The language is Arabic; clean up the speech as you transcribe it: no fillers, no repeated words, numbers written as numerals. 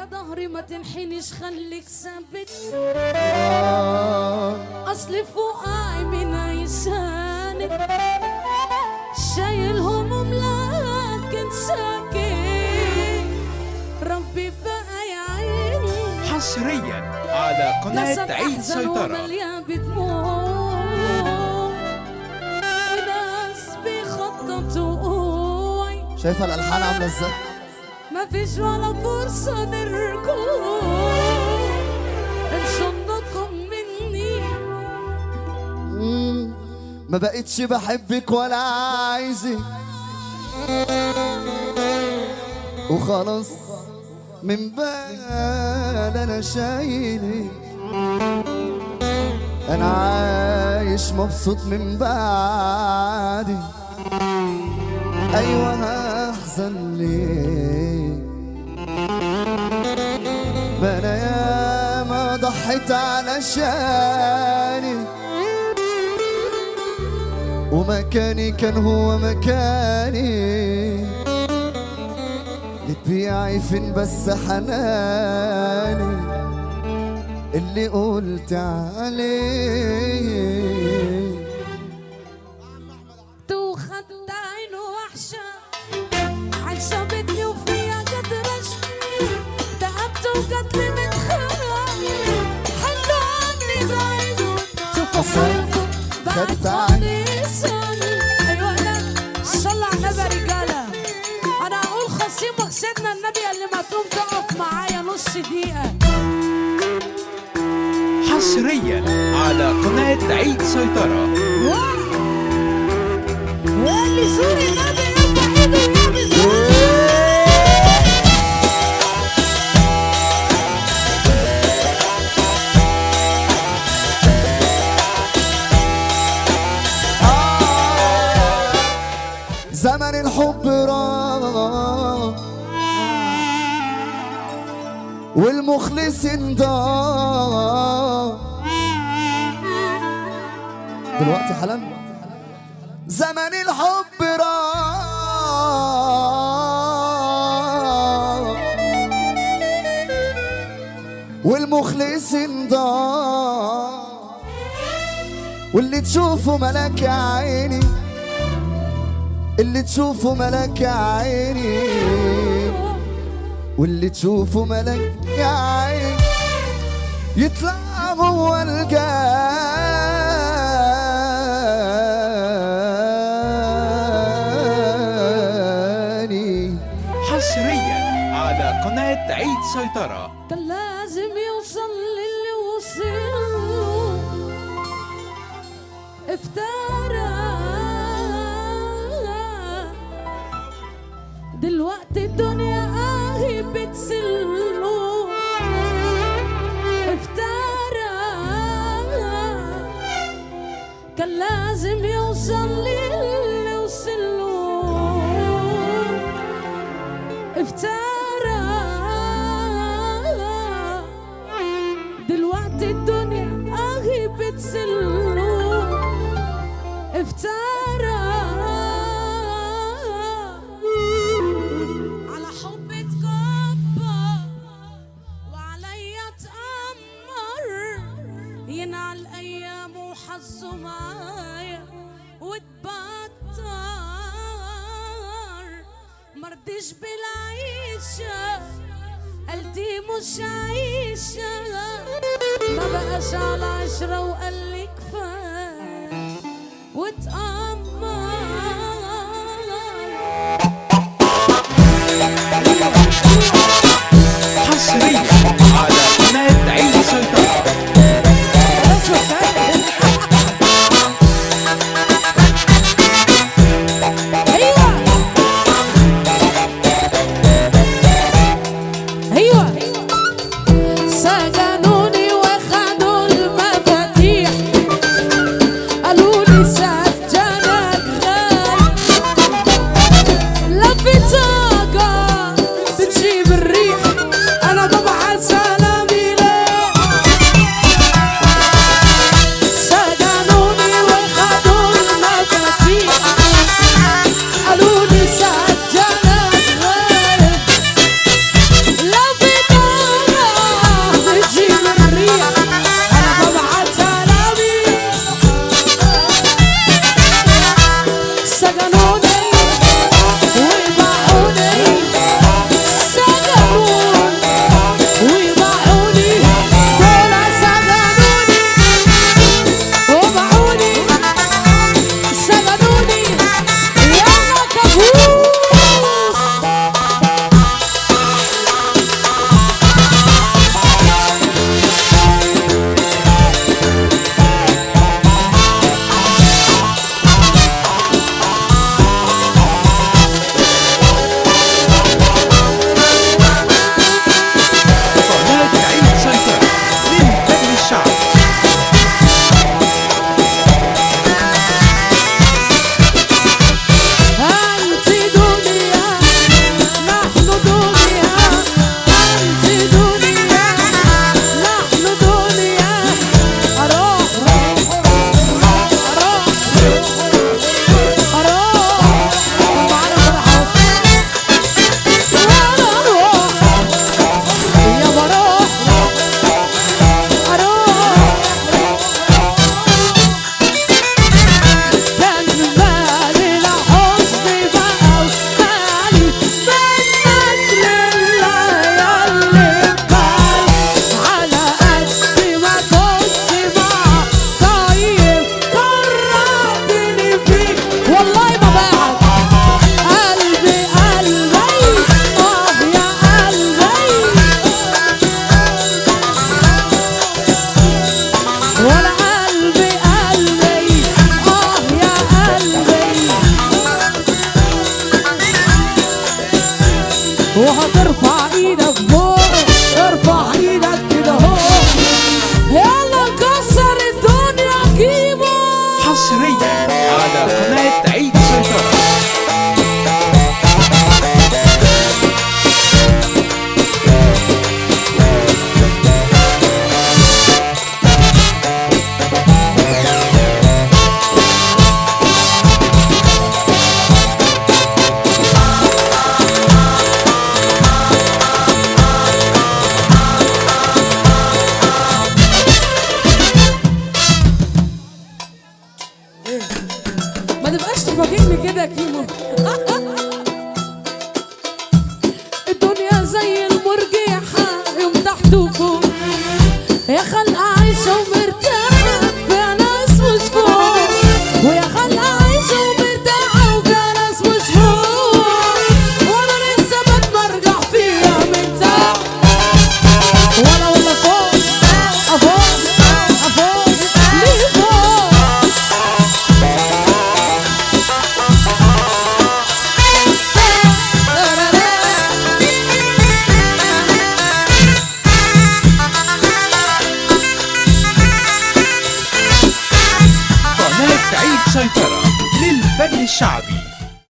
يا ظهري ما تنحنيش خليك ثابت، اصل فوقعي من عيشانك، شايل هموم لكن ساكت، ربي بقى يعين. حصريا على قناة عيد سيطرة. شايفة الألحان عاملة ازاي؟ مفيش ولا فرصة نرجوع، انشنكم مني. ما بقتش بحبك ولا عايزك، وخلاص من بال انا شايلك، انا عايش مبسوط من بعدي. ايوه هحزن ليه؟ ما انا ياما ضحيت علشاني، ومكاني كان هو مكاني، تبيعي فين بس حناني اللي قلت عليه. تو خدت عينه وحشة عن شابتني وفيها قد رشني، تعبت وقتلي متخاني، حلو عني بعيده شوفوا حالكم بعد لساني. ايوه لا صلى على النبي يا رجالة، انا اقول خصيمك سيدنا النبي اللي ما تقوم تقف معايا نص دقيقة. حصريا على قناة عيد سيطرة. واللي زور النبي يرفع ايده ويعمل زمن الحب راح والمخلص انضاع دلوقتي حالا. زمن الحب راح والمخلص انضاع، واللي تشوفه ملاك يا عيني، اللي تشوفه ملاك يا عيني، واللي تشوفه ملاك يا عيني يطلع هو الجاني. حصريا على قناة عيد سيطرة. كان لازم يوصل للي وصل افترى، دلوقتي الدنيا اهي بتسله افترى، كان لازم يوصل للي وصله افترى، دلوقتي الدنيا اهي بتسله افترى، على حب اتكبر وعليا اتأمر، ينعل ايام وحظه معايا واتبطر، مرضيش بالعيشة قلبي مش عايشة، ما بقاش على 10 وقال لي كفاية واتأمر. حصريا على قناة عيد سيطرة. ايوه سجنوني واخدوا المفاتيح، قالوا لي سجنك غايب، لفت ساقة بتجيب الريح. الفن الشعبي